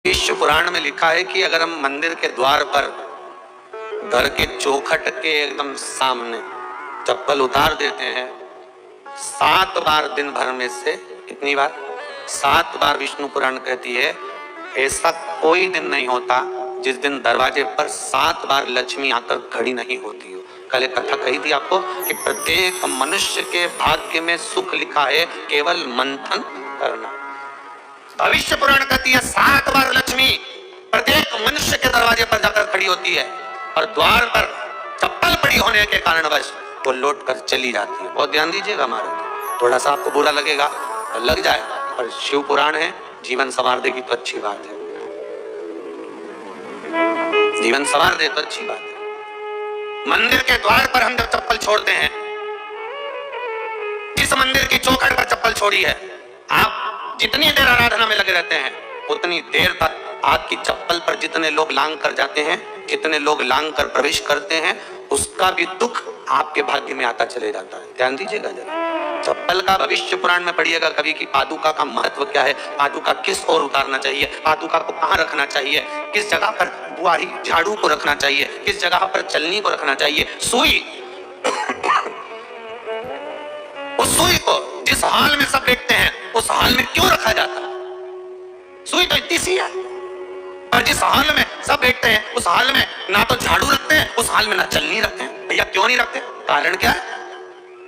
विष्णु पुराण में लिखा है कि अगर हम मंदिर के द्वार पर घर के चौखट के एकदम सामने चप्पल उतार देते हैं 7 बार दिन भर में से, कितनी बार? 7 बार। विष्णु पुराण कहती है ऐसा कोई दिन नहीं होता जिस दिन दरवाजे पर 7 बार लक्ष्मी आकर खड़ी नहीं होती हो। कल एक कथा कही थी आपको कि प्रत्येक मनुष्य के भाग्य में सुख लिखा है, केवल मंथन करना। भविष्य पुराण कहती है 7 बार लक्ष्मी प्रत्येक मनुष्य के दरवाजे पर जाकर खड़ी होती है और द्वार पर चप्पल पड़ी होने के कारणवश वो लौट कर चली जाती है। बहुत ध्यान दीजिएगा, हमारे थोड़ा सा आपको बुरा लगेगा, लग जाए, पर शिव पुराण है, जीवन संवार देगी तो अच्छी बात है, जीवन संवार दे तो अच्छी बात है। मंदिर के द्वार पर हम जब चप्पल छोड़ते हैं, जिस मंदिर की चौखट पर चप्पल छोड़ी है, आप जितनी देर आराधना में लगे रहते हैं उतनी देर तक आपकी चप्पल पर जितने लोग लांग कर जाते हैं, जितने लोग लांग कर प्रवेश करते हैं, उसका भी दुख आपके भाग्य में आता चले जाता है। ध्यान दीजिएगा जरा। चप्पल का भविष्य पुराण में पढ़िएगा कभी कि पादुका का महत्व क्या है, पादुका किस ओर उतारना चाहिए, पादुका को कहाँ रखना चाहिए, किस जगह पर बुआरी झाड़ू को रखना चाहिए, किस जगह पर चलनी को रखना चाहिए, सुई उस सुई को जिस हाल में सब देखते हैं उस हाल में क्यों रखा जाता है? सुई तो इतनी सी है, पर जिस हाल में सब बैठते हैं उस हाल में ना तो झाड़ू रखते हैं, उस हाल में ना चलनी रखते हैं। भैया क्यों नहीं रखते? कारण क्या है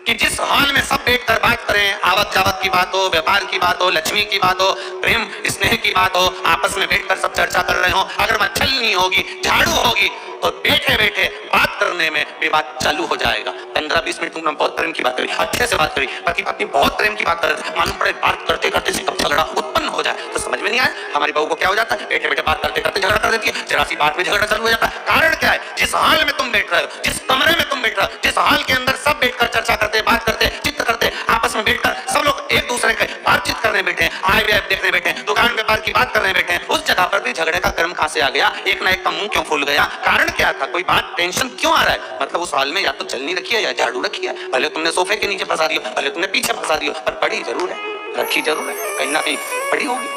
कि जिस हाल में सब बैठकर बात करें, आवक जावक की बात हो, व्यापार की बात हो, लक्ष्मी की बात हो, प्रेम स्नेह की बात हो, आपस में बैठकर सब चर्चा कर रहे हो, अगर वह चलनी होगी, झाड़ू होगी, तो बैठे बैठे बात करने में भी बात चालू हो जाएगा। 15-20 मिनट तुमने बहुत प्रेम की बात करी, अच्छे से बात करी, पति पत्नी बहुत प्रेम की बात कर रहे थे, मालूम पड़े बात करते करते से कब झगड़ा उत्पन्न हो जाए तो समझ में नहीं आया। हमारी बहू को क्या हो जाता है, बैठे बैठे बात करते करते झगड़ा कर देती है, जरा सी बात में झगड़ा चालू हो जाता है। कारण क्या है? जिस हाल में तुम बैठ रहे हो, जिस कमरे में तुम बैठ रहे हो, जिस हाल के अंदर सब बैठकर चर्चा करते, बात करते, चित्त करते, आपस में बैठकर सब लोग एक दूसरे के बातचीत करने बैठे, आय व्यय देखने बैठे, दुकान व्यापार की बात करने बैठे, उस जगह पर भी झगड़े का क्रम कहां से आ गया? एक ना एक का मुंह क्यों फूल गया? कारण क्या था? कोई बात टेंशन क्यों आ रहा है? मतलब उस हाल में या तो चलनी रखी है या झाड़ू रखी है, भले तुमने सोफे के नीचे फंसा दियो, भले तुमने पीछे फंसा दियो, पर पड़ी जरूर है, रखी जरूर है, कहीं ना कहीं पड़ी होगी।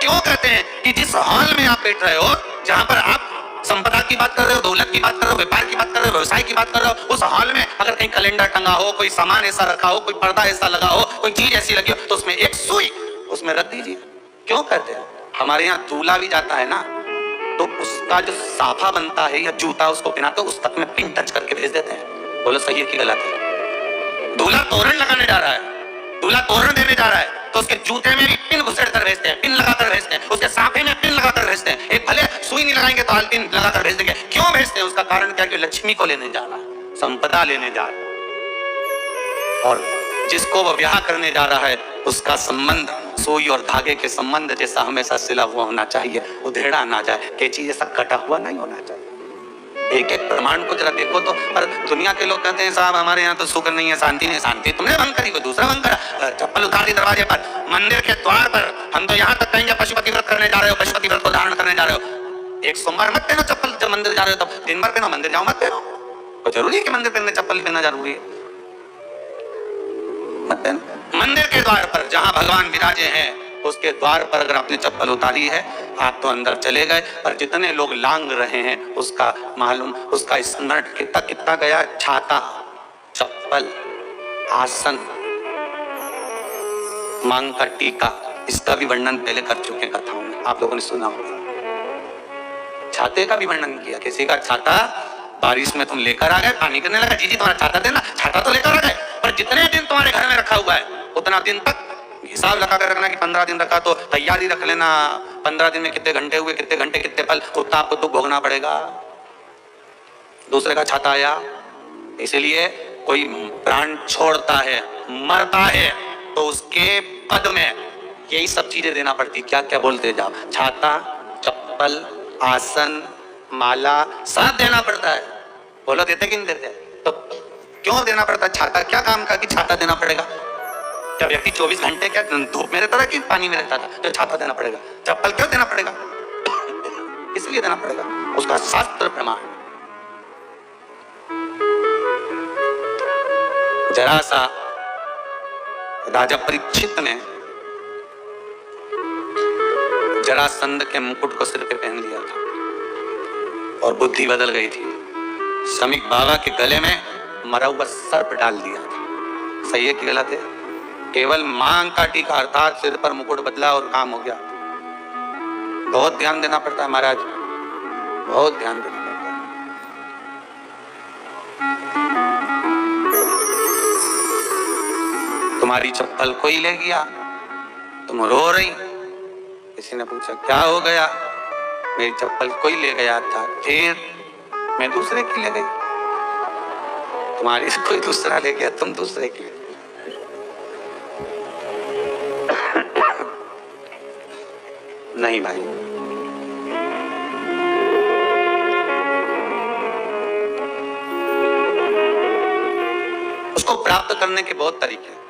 क्यों कहते हैं कि जिस हाल में आप बैठ रहे हो, जहां पर आप संपदा की बात कर रहे हो, दौलत की बात कर रहे हो, व्यापार की बात कर रहे हो, व्यवसाय की बात कर रहे हो, उस हाल में अगर कहीं कैलेंडर टंगा हो, कोई सामान ऐसा रखा हो, कोई पर्दा ऐसा लगा हो, कोई चीज ऐसी लगी हो, तो उसमें एक सुई उसमें रख दीजिए। क्यों कहते हैं? हमारे यहाँ दूल्हा भी जाता है ना, तो उसका जो साफा बनता है या जूता उसको पहनाते हो, उस तक में पिन टच करके भेज देते हैं। बोलो सही है कि गलत है? दूल्हा तोरण लगाने जा रहा है, दूल्हा तोरण देने जा रहा है, तो उसके जूते में भी पिन घुसेड़ कर भेजते हैं, पिन लगाकर भेजते हैं, उसके साफे में पिन लगाकर भेजते हैं। एक भले सुई नहीं लगाएंगे तो पिन लगाकर भेज देंगे। क्यों भेजते हैं? उसका कारण क्या? कि लक्ष्मी को लेने जा रहा है, संपदा लेने जा रहा है, और जिसको वो ब्याह करने जा रहा है उसका संबंध सुई और धागे के संबंध जैसा हमेशा सिला हुआ होना चाहिए, उधेड़ा ना जाए, कैची जैसा कटा हुआ नहीं होना चाहिए। एक एक प्रमाण को जरा देखो तो। पर दुनिया के लोग कहते हैं साहब हमारे यहाँ तो सुख नहीं है, शांति नहीं, शांति तुमने भंग करी, कोई दूसरा भंग करा। चप्पल उतार दी दरवाजे पर, मंदिर के द्वार पर, हम तो यहाँ तक कहेंगे पशुपति व्रत करने जा रहे हो, पशुपति व्रत को धारण करने जा रहे हो, एक सोमवार मत पहनो चप्पल, जब मंदिर जा रहे हो तब दिन भर पहनो, मंदिर जाओ मत पहनो। तो जरूरी है कि मंदिर पहनने चप्पल पहनना जरूरी है? मत पहनो। मंदिर के द्वार पर जहाँ भगवान विराजे हैं उसके द्वार पर अगर आपने चप्पल उतारी है, आप तो अंदर चले गए, पर जितने लोग लांग रहे हैं उसका मालूम, उसका स्मरण कितना कितना गया। छाता, चप्पल, आसन, मांग का टीका, इसका भी वर्णन पहले कर चुके कथाओं में, आप लोगों ने सुना होगा। छाते का भी वर्णन किया, किसी का छाता बारिश में तुम लेकर आ गए, पानी गिरने लगा, जी तुम्हारा छाता देना, छाता तो लेकर आ गए, पर जितने दिन तुम्हारे घर में रखा हुआ है उतना दिन तक हिसाब लगा कर रखना कि 15 दिन रखा तो तैयारी रख लेना, 15 दिन में कितने घंटे हुए, कितने घंटे कितने पल, उतना आपको दुख भोगना पड़ेगा। दूसरे का छाता आया, इसीलिए कोई प्राण छोड़ता है, मरता है, तो उसके पद में यही सब चीजें देना पड़ती। क्या क्या बोलते जाओ, छाता, चप्पल, आसन, माला, सब देना पड़ता है। बोलो देते कि नहीं देते? तो क्यों देना पड़ता है? छाता क्या काम का कि छाता देना पड़ेगा? क्या व्यक्ति 24 घंटे क्या धूप में रहता था कि पानी में रहता था तो छाता देना पड़ेगा? चप्पल क्यों देना पड़ेगा? इसलिए देना पड़ेगा, उसका शास्त्र प्रमाण। जरा सा राजा परीक्षित ने जरासंध के मुकुट को सिर पे पहन लिया था और बुद्धि बदल गई थी। समीक बाबा के गले में मरा हुआ सर्प डाल दिया था। सही है कि गलत है? केवल मांग काटी का अर्थात सिर पर मुकुट बदला और काम हो गया। बहुत ध्यान देना पड़ता है महाराज, बहुत ध्यान देना पड़ता है। तुम्हारी चप्पल कोई ले गया, तुम रो रही। किसी ने पूछा क्या हो गया? मेरी चप्पल कोई ले गया था, फिर मैं दूसरे की ले गई। तुम्हारी से कोई दूसरा ले गया, तुम दूसरे की। नहीं भाई, उसको प्राप्त करने के बहुत तरीके हैं।